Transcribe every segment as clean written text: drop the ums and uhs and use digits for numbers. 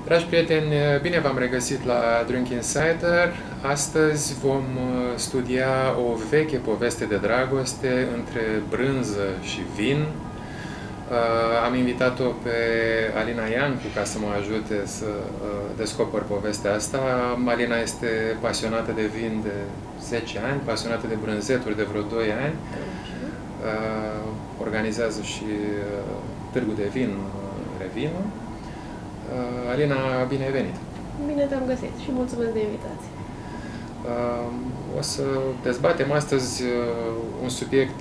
Dragi prieteni, bine v-am regăsit la Drink Insider. Astăzi vom studia o veche poveste de dragoste între brânză și vin. Am invitat-o pe Alina Iancu ca să mă ajute să descoper povestea asta. Alina este pasionată de vin de 10 ani, pasionată de brânzeturi de vreo 2 ani. Organizează și târgu de vin Revino. Alina, bine ai venit! Bine te-am găsit și mulțumesc de invitație! O să dezbatem astăzi un subiect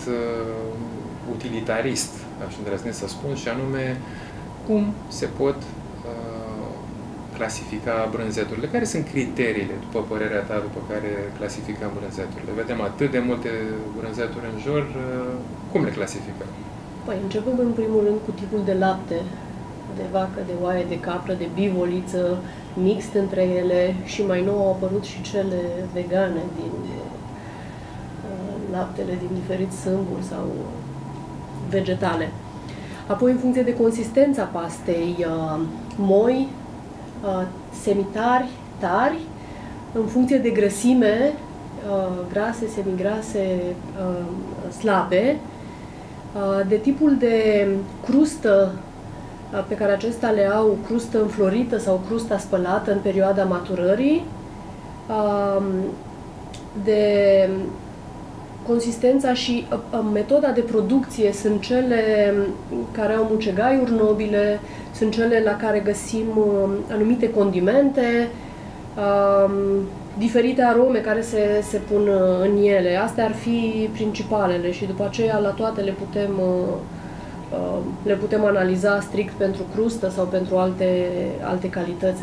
utilitarist, aș îndrăzni să spun, și anume cum se pot clasifica brânzeturile. Care sunt criteriile, după părerea ta, după care clasificăm brânzeturile? Vedem atât de multe brânzeturi în jur, cum le clasificăm? Păi, începem în primul rând cu tipul de lapte, de vacă, de oaie, de capră, de bivoliță, mixt între ele și mai nou au apărut și cele vegane din laptele din diferiți sâmburi sau vegetale. Apoi, în funcție de consistența pastei, moi, semitari, tari, în funcție de grăsime, grase, semigrase, slabe, de tipul de crustă pe care acestea le au, crustă înflorită sau crusta spălată în perioada maturării, de consistența și metoda de producție sunt cele care au mucegaiuri nobile, sunt cele la care găsim anumite condimente, diferite arome care se pun în ele. Astea ar fi principalele și după aceea la toate le putem analiza strict pentru crustă sau pentru alte calități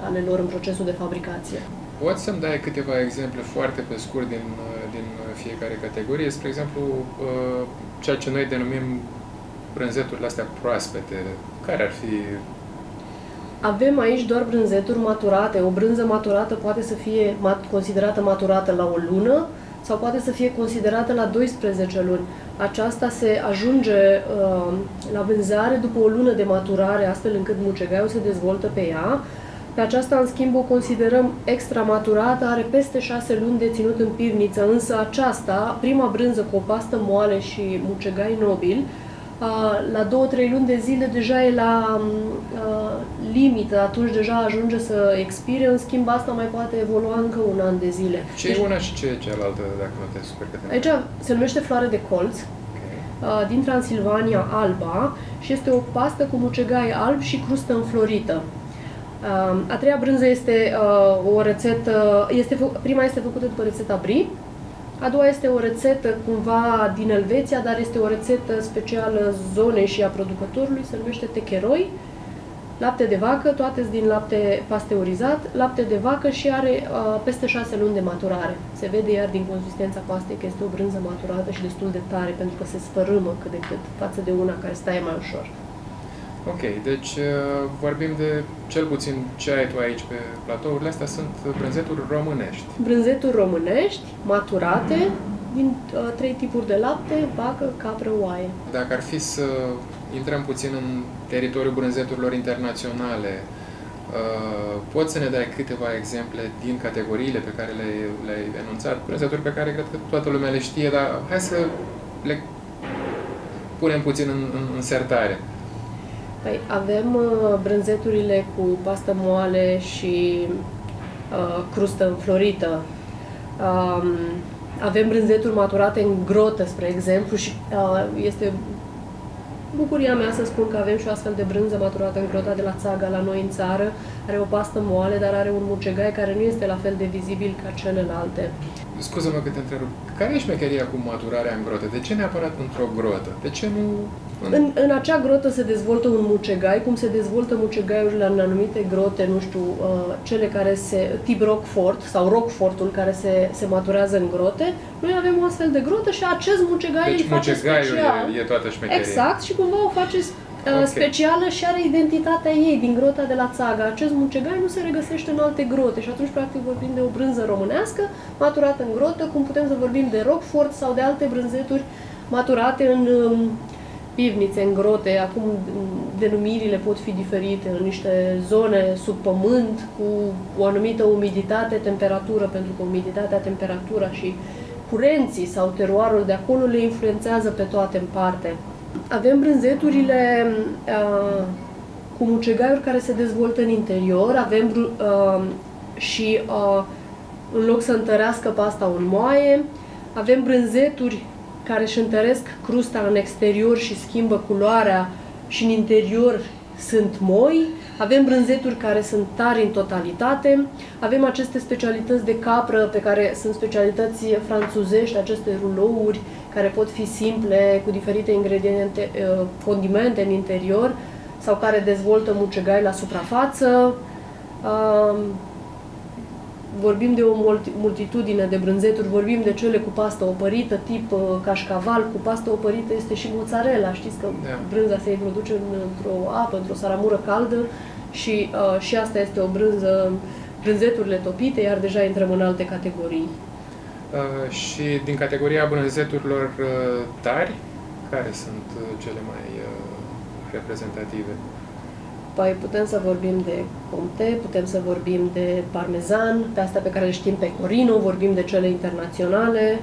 ale lor în procesul de fabricație. Poți să-mi dai câteva exemple foarte pe scurt din fiecare categorie? Spre exemplu, ceea ce noi denumim brânzeturile astea proaspete. Care ar fi? Avem aici doar brânzeturi maturate. O brânză maturată poate să fie considerată maturată la o lună sau poate să fie considerată la 12 luni. Aceasta se ajunge la vânzare după o lună de maturare, astfel încât mucegaiul se dezvoltă pe ea. Pe aceasta, în schimb, o considerăm extra maturată, are peste 6 luni de ținut în pivniță, însă aceasta, prima brânză cu o pastă moale și mucegai nobil, la 2-3 luni de zile deja e la limită, atunci deja ajunge să expire, în schimb asta mai poate evolua încă un an de zile. Ce e una și ce e cealaltă, dacă nu te super că te... Aici se numește floare de colț, din Transilvania Alba, și este o pastă cu mucegai alb și crustă înflorită. A treia brânză este o rețetă, prima este făcută după rețeta Brie, a doua este o rețetă cumva din Elveția, dar este o rețetă specială zonei și a producătorului, se numește techeroi, lapte de vacă, toate sunt din lapte pasteurizat, lapte de vacă și are peste 6 luni de maturare. Se vede iar din consistența pastei că este o brânză maturată și destul de tare, pentru că se sfărâmă cât de cât față de una care staie mai ușor. Ok, deci vorbim de cel puțin ce ai tu aici pe platourile astea, sunt brânzeturi românești. Brânzeturi românești, maturate, din 3 tipuri de lapte, vacă, capră, oaie. Dacă ar fi să intrăm puțin în teritoriul brânzeturilor internaționale, poți să ne dai câteva exemple din categoriile pe care le-ai enunțat, brânzeturi pe care cred că toată lumea le știe, dar hai să le punem puțin în sertare. Păi, avem brânzeturile cu pastă moale și crustă înflorită. Avem brânzeturi maturate în grotă, spre exemplu, și este bucuria mea să spun că avem și o astfel de brânză maturată în grota de la Țaga, la noi în țară. Are o pastă moale, dar are un mucegai care nu este la fel de vizibil ca celelalte. Scuză-mă că te întrerup. Care e șmecheria cu maturarea în grotă? De ce neapărat într-o grotă? De ce nu... În acea grotă se dezvoltă un mucegai, cum se dezvoltă mucegaiurile în anumite grote, nu știu, cele care tip Roquefort sau Roquefortul care se maturează în grote. Noi avem o astfel de grotă și acest mucegai îl face special. E toată șmecheria. Exact, și cumva o face specială și are identitatea ei din grota de la Țaga. Acest mucegai nu se regăsește în alte grote și atunci practic vorbim de o brânză românească maturată în grotă, cum putem să vorbim de Roquefort sau de alte brânzeturi maturate în pivnițe, în grote. Acum denumirile pot fi diferite în niște zone sub pământ cu o anumită umiditate, temperatură, pentru că umiditatea, temperatura și curenții sau teroarul de acolo le influențează pe toate în parte. Avem brânzeturile cu mucegaiuri care se dezvoltă în interior, avem și în loc să întărească pasta un moaie, avem brânzeturi care își întăresc crusta în exterior și schimbă culoarea și în interior sunt moi, avem brânzeturi care sunt tari în totalitate, avem aceste specialități de capră pe care sunt specialități franțuzești, aceste rulouri care pot fi simple, cu diferite ingrediente, condimente în interior sau care dezvoltă mucegai la suprafață. Vorbim de o multitudine de brânzeturi, vorbim de cele cu pastă opărită, tip cașcaval, cu pastă opărită este și mozzarella. Știți că brânza se introduce într-o apă, într-o saramură caldă și asta este o brânză, brânzeturile topite, iar deja intrăm în alte categorii. Și din categoria brânzeturilor tari, care sunt cele mai reprezentative? Păi putem să vorbim de Comté, putem să vorbim de parmezan, pe astea pe care le știm pecorino, vorbim de cele internaționale,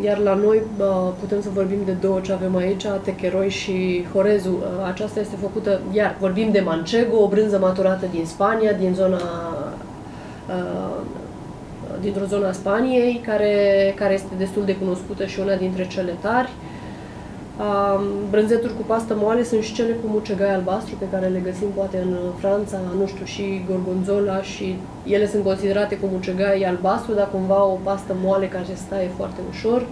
iar la noi putem să vorbim de două ce avem aici, techeroi și horezu. Aceasta este făcută, iar vorbim de manchego, o brânză maturată din Spania, dintr-o zonă a Spaniei, care este destul de cunoscută și una dintre cele tari. Brânzeturi cu pastă moale sunt și cele cu mucegai albastru, pe care le găsim poate în Franța, nu știu, și gorgonzola, și ele sunt considerate cu mucegai albastru, dar cumva o pastă moale care se staie foarte ușor.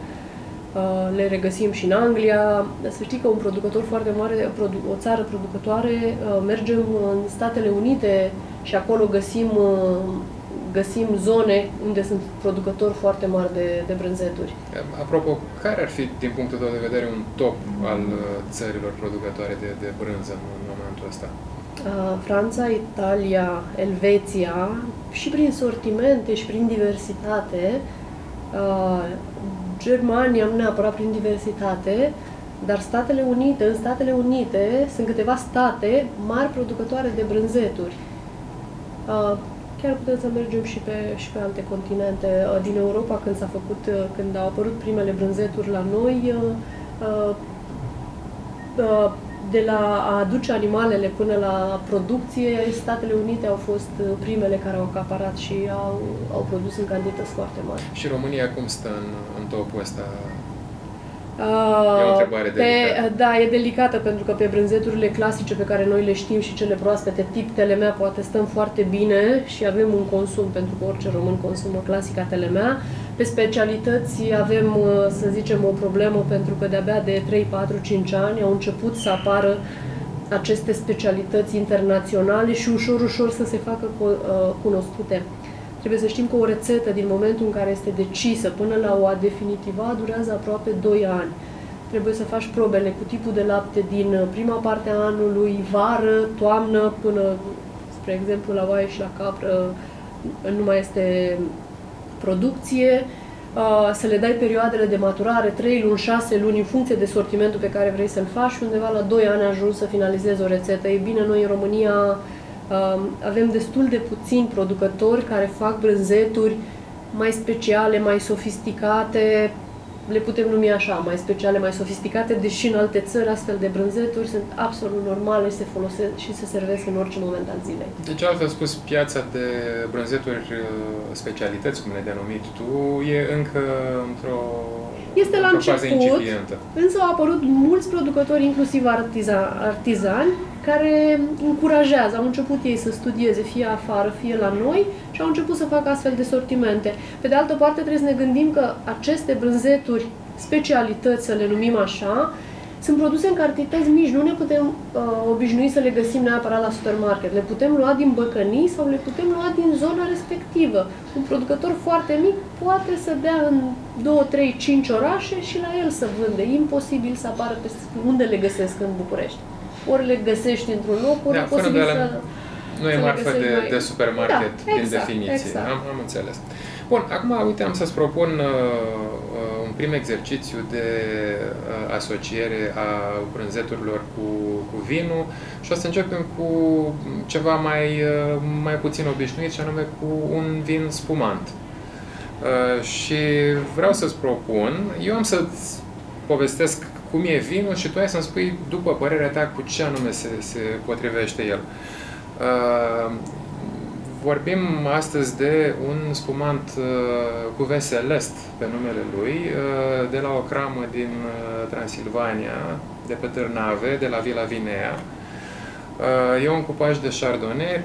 Le regăsim și în Anglia. Să știi că un producător foarte mare, o țară producătoare, mergem în Statele Unite și acolo găsim zone unde sunt producători foarte mari de brânzeturi. Apropo, care ar fi, din punctul tău de vedere, un top al țărilor producătoare de brânză în momentul ăsta? Franța, Italia, Elveția, și prin sortimente și prin diversitate. Germania, nu neapărat prin diversitate, dar în Statele Unite sunt câteva state mari producătoare de brânzeturi. Chiar putem să mergem și pe alte continente. Din Europa, când au apărut primele brânzeturi la noi, de la a aduce animalele până la producție, Statele Unite au fost primele care au acaparat și au produs în cantități foarte mari. Și România cum stă în topul ăsta? E o întrebare delicată. Da, e delicată pentru că pe brânzeturile clasice pe care noi le știm și cele proaspete, tip telemea, poate stăm foarte bine și avem un consum, pentru că orice român consumă clasica telemea. Pe specialități avem, să zicem, o problemă pentru că de-abia de 3, 4, 5 ani au început să apară aceste specialități internaționale și ușor, ușor să se facă cunoscute. Trebuie să știm că o rețetă, din momentul în care este decisă până la o a definitiva, durează aproape 2 ani. Trebuie să faci probele cu tipul de lapte din prima parte a anului, vară, toamnă, până, spre exemplu, la oaie și la capră nu mai este producție, să le dai perioadele de maturare, 3 luni, 6 luni, în funcție de sortimentul pe care vrei să-l faci și undeva la 2 ani ajungi să finalizezi o rețetă. Ei bine, noi în România avem destul de puțini producători care fac brânzeturi mai speciale, mai sofisticate, le putem numi așa, mai speciale, mai sofisticate, deși în alte țări astfel de brânzeturi sunt absolut normale, se folosesc și se servesc în orice moment al zilei. Deci, altfel spus, piața de brânzeturi specialități, cum le-ai denumit tu, e încă într-o fază incipientă. Însă au apărut mulți producători, inclusiv artizani, care încurajează. Au început ei să studieze fie afară, fie la noi și au început să facă astfel de sortimente. Pe de altă parte, trebuie să ne gândim că aceste brânzeturi, specialități, să le numim așa, sunt produse în cantități mici. Nu ne putem obișnui să le găsim neapărat la supermarket. Le putem lua din băcănii sau le putem lua din zona respectivă. Un producător foarte mic poate să dea în 2, 3, 5 orașe și la el să vândă. E imposibil să apară pe unde le găsesc în București. Ori le găsești într-un loc, ori e posibil să... Nu e marfă de supermarket, prin definiție. Exact. Am înțeles. Bun, acum, uite, am să-ți propun un prim exercițiu de asociere a brânzeturilor cu vinul și o să începem cu ceva mai puțin obișnuit, și anume cu un vin spumant. Și vreau să-ți propun, eu am să-ți povestesc cum e vinul și tu ai să-mi spui, după părerea ta, cu ce anume se potrivește el. Vorbim astăzi de un spumant Cuvée Celest, pe numele lui, de la o cramă din Transilvania, de pe Târnave, de la Vila Vinea. E un cupaj de Chardonnay,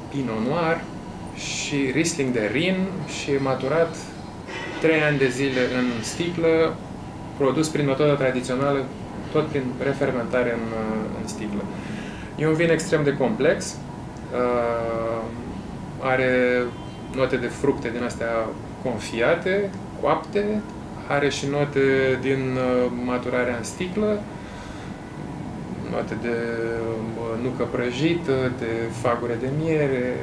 Pinot Noir și Riesling de Rhin și maturat 3 ani de zile în sticlă, produs prin metoda tradițională, tot prin refermentare în sticlă. E un vin extrem de complex, are note de fructe din astea confiate, coapte, are și note din maturarea în sticlă, note de nucă prăjită, de fagure de miere,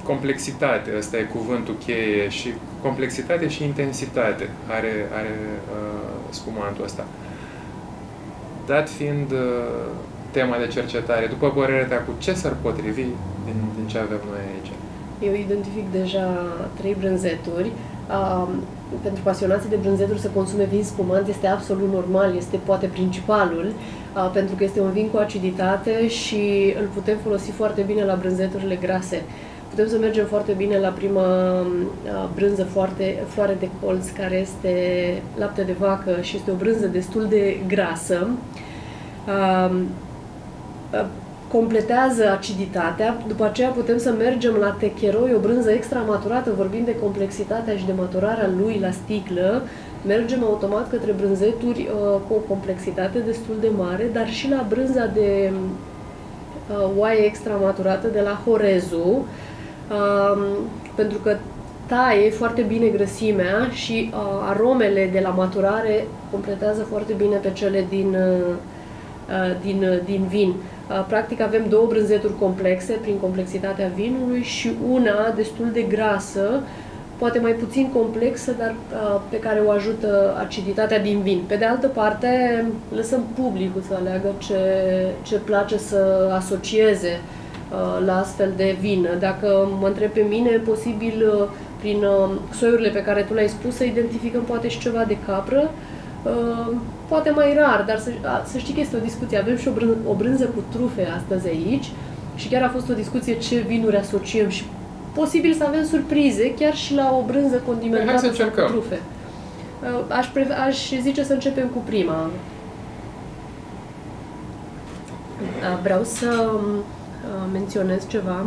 complexitate, ăsta e cuvântul cheie, și complexitate și intensitate are spumantul ăsta. Dat fiind tema de cercetare, după părerea ta, cu ce s-ar potrivi din ce avem noi aici? Eu identific deja 3 brânzeturi. Pentru pasionații de brânzeturi să consume vin spumant este absolut normal, este poate principalul, pentru că este un vin cu aciditate și îl putem folosi foarte bine la brânzeturile grase. Putem să mergem foarte bine la prima brânză floare de colț, care este lapte de vacă și este o brânză destul de grasă. Completează aciditatea, după aceea putem să mergem la Techeroi, o brânză extra maturată, vorbim de complexitatea și de maturarea lui la sticlă, mergem automat către brânzeturi cu o complexitate destul de mare, dar și la brânza de oaie extra maturată de la Horezu, pentru că taie foarte bine grăsimea și aromele de la maturare completează foarte bine pe cele din vin. Practic avem 2 brânzeturi complexe prin complexitatea vinului și una destul de grasă, poate mai puțin complexă, dar pe care o ajută aciditatea din vin. Pe de altă parte, lăsăm publicul să aleagă ce place să asocieze la astfel de vin. Dacă mă întreb pe mine, posibil prin soiurile pe care tu le-ai spus să identificăm poate și ceva de capră, poate mai rar, dar să știi că este o discuție. Avem și o brânză cu trufe astăzi aici și chiar a fost o discuție ce vinuri asociem și posibil să avem surprize chiar și la o brânză condimentată cu trufe. Aș zice să începem cu prima. Vreau să menționez ceva.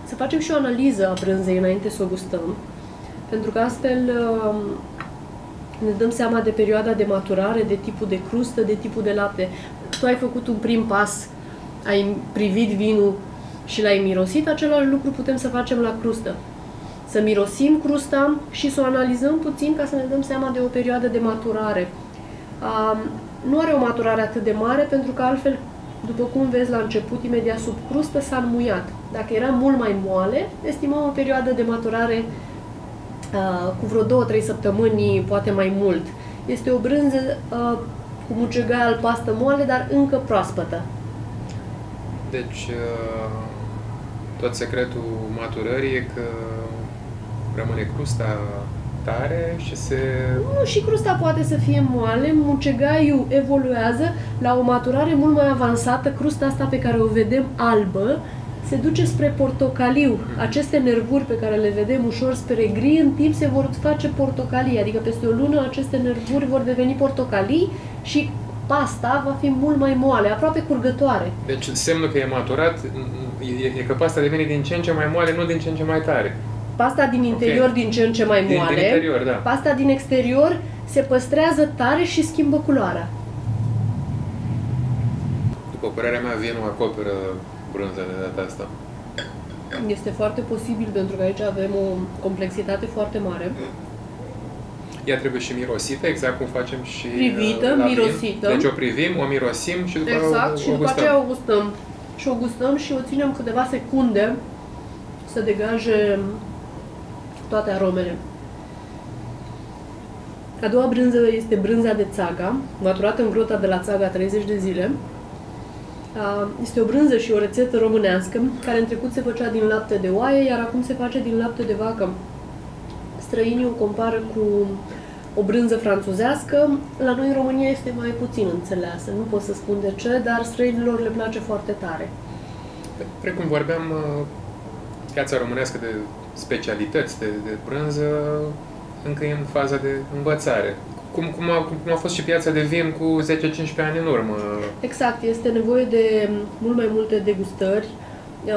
Să facem și o analiză a brânzei înainte să o gustăm, pentru că astfel ne dăm seama de perioada de maturare, de tipul de crustă, de tipul de lapte. Tu ai făcut un prim pas, ai privit vinul și l-ai mirosit, același lucru putem să facem la crustă. Să mirosim crusta și să o analizăm puțin ca să ne dăm seama de o perioadă de maturare. Nu are o maturare atât de mare, pentru că altfel, după cum vezi la început, imediat sub crustă s-a înmuiat. Dacă era mult mai moale, estimăm o perioadă de maturare cu vreo 2-3 săptămâni, poate mai mult. Este o brânză cu mucegai albastru moale, dar încă proaspătă. Deci, tot secretul maturării e că rămâne crusta tare și Nu, și crusta poate să fie moale, mucegaiul evoluează la o maturare mult mai avansată, crusta asta pe care o vedem albă, se duce spre portocaliu. Aceste nervuri pe care le vedem ușor spre gri, în timp se vor face portocalii, adică peste o lună aceste nervuri vor deveni portocalii și pasta va fi mult mai moale, aproape curgătoare. Deci semnul că e maturat e că pasta devine din ce în ce mai moale, nu din ce în ce mai tare. Pasta din interior din ce în ce mai moale, din interior, da. Pasta din exterior se păstrează tare și schimbă culoarea. După părerea mea, vinul acoperă brânza de data asta. Este foarte posibil, pentru că aici avem o complexitate foarte mare. Ea trebuie și mirosită, exact cum facem și privită, mirosită. Deci o privim, o mirosim și după exact, și după aceea o gustăm. Și o ținem câteva secunde să degaje toate aromele. A doua brânză este brânza de țaga, maturată în grota de la Țaga 30 de zile. Este o brânză și o rețetă românească, care în trecut se făcea din lapte de oaie, iar acum se face din lapte de vacă. Străinii o compară cu o brânză franțuzească. La noi în România este mai puțin înțeleasă, nu pot să spun de ce, dar străinilor le place foarte tare. Precum vorbeam, piața românească de specialități de brânză încă e în faza de învățare. Cum a fost și piața de vin cu 10-15 ani în urmă. Exact, este nevoie de mult mai multe degustări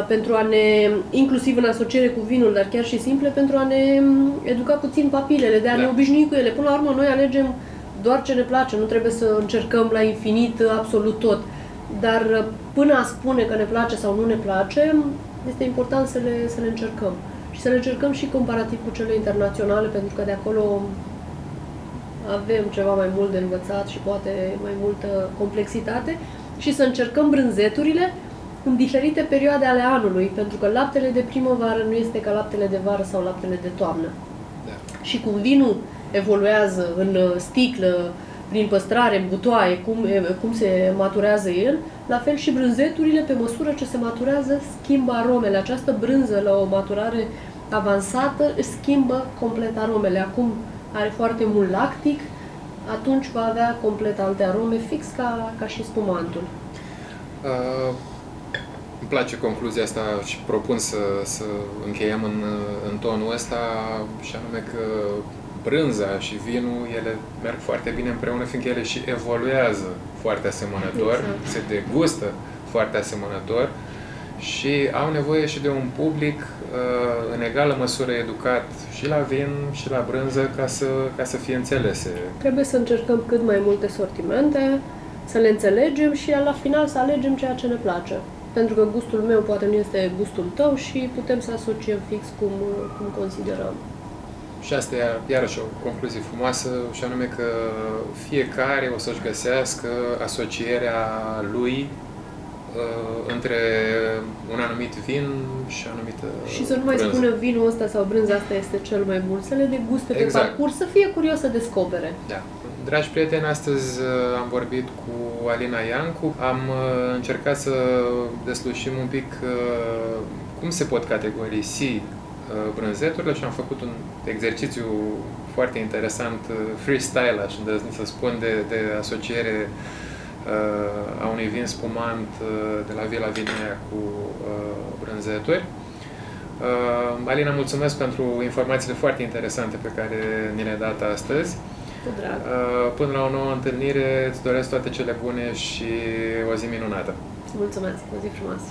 pentru a ne, inclusiv în asociere cu vinul, dar chiar și simple, pentru a ne educa puțin papilele, de a ne obișnui cu ele. Până la urmă, noi alegem doar ce ne place, nu trebuie să încercăm la infinit absolut tot. Dar până a spune că ne place sau nu ne place, este important să le încercăm. Și să le încercăm și comparativ cu cele internaționale, pentru că de acolo avem ceva mai mult de învățat și poate mai multă complexitate, și să încercăm brânzeturile în diferite perioade ale anului, pentru că laptele de primăvară nu este ca laptele de vară sau laptele de toamnă. Da. Și cum vinul evoluează în sticlă, prin păstrare, în butoaie, cum se maturează el, la fel și brânzeturile, pe măsură ce se maturează, schimbă aromele. Această brânză, la o maturare avansată, schimbă complet aromele. Acum are foarte mult lactic, atunci va avea complet alte arome, fix ca și spumantul. Îmi place concluzia asta și propun să încheiem în tonul ăsta, și anume că brânza și vinul, ele merg foarte bine împreună, fiindcă ele și evoluează foarte asemănător, exact. Se degustă foarte asemănător și au nevoie și de un public în egală măsură educat și la vin și la brânză ca să fie înțelese. Trebuie să încercăm cât mai multe sortimente, să le înțelegem și la final să alegem ceea ce ne place. Pentru că gustul meu poate nu este gustul tău și putem să asociem fix cum considerăm. Și asta e iarăși o concluzie frumoasă, și anume că fiecare o să-și găsească asocierea lui între un anumit vin și o anumită Și să nu mai brânză. spună vinul ăsta sau brânza asta este cel mai bun, să le deguste pe parcurs, să fie curios să descopere. Da. Dragi prieteni, astăzi am vorbit cu Alina Iancu, am încercat să deslușim un pic cum se pot categorisi brânzeturile și am făcut un exercițiu foarte interesant, freestyle, aș îndrăzni să spun, de asociere a unui vin spumant de la Vila Vinea cu brânzeturi. Alina, mulțumesc pentru informațiile foarte interesante pe care ni le-ai dat astăzi. Cu drag. Până la o nouă întâlnire, îți doresc toate cele bune și o zi minunată. Mulțumesc, o zi frumoasă!